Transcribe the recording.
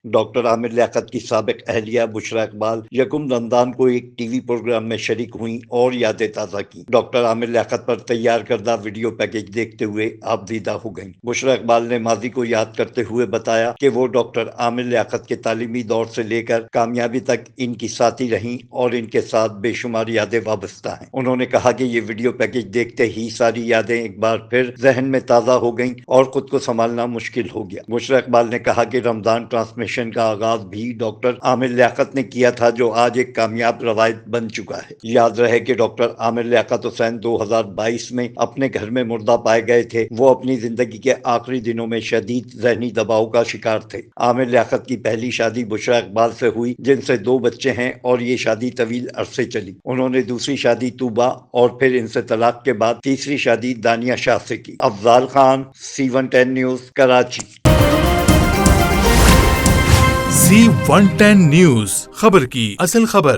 Doctor Aamir Liaquat کی سابق اہلیہ بشریٰ اقبال یکم رمضان کو ایک ٹی وی پروگرام میں شریک ہوئیں اور یادیں تازہ کی۔ ڈاکٹر عامر لیاقت پر تیار کردہ ویڈیو پیکج دیکھتے ہوئے آبدیدہ ہو گئیں۔ بشریٰ اقبال نے ماضی کو یاد کرتے ہوئے بتایا کہ وہ ڈاکٹر عامر لیاقت کے تعلیمی دور سے لے کر کامیابی تک ان کی ساتھی رہیں اور ان کے ساتھ بے شمار یادیں وابستہ ہیں۔ انہوں نے کہا کہ یہ ویڈیو پیکج دیکھتے ہی ساری یادیں ایک بار پھر ذہن میں تازہ ہو گئیں اور خود کو سنبھالنا مشکل ہو گیا۔ بشریٰ اقبال نے کہا کہ رمضان ٹرانسمیشن کا آغاز بھی ڈاکٹر عامر لیاقت نے کیا تھا، جو آج ایک کامیاب روایت بن چکا ہے۔ یاد رہے کہ ڈاکٹر عامر لیاقت حسین 2022 میں اپنے گھر میں مردہ پائے گئے تھے۔ وہ اپنی زندگی کے آخری دنوں میں شدید ذہنی دباؤ کا شکار تھے۔ عامر لیاقت کی پہلی شادی بشریٰ اقبال سے ہوئی، جن سے 2 بچے ہیں اور یہ شادی طویل عرصے چلی۔ انہوں نے دوسری شادی طوبہ اور پھر ان سے طلاق کے بعد تیسری شادی دانیہ شاہ سے کی۔ Afzal Khan, C110 news, Karachi. C110 news, خبر کی اصل خبر۔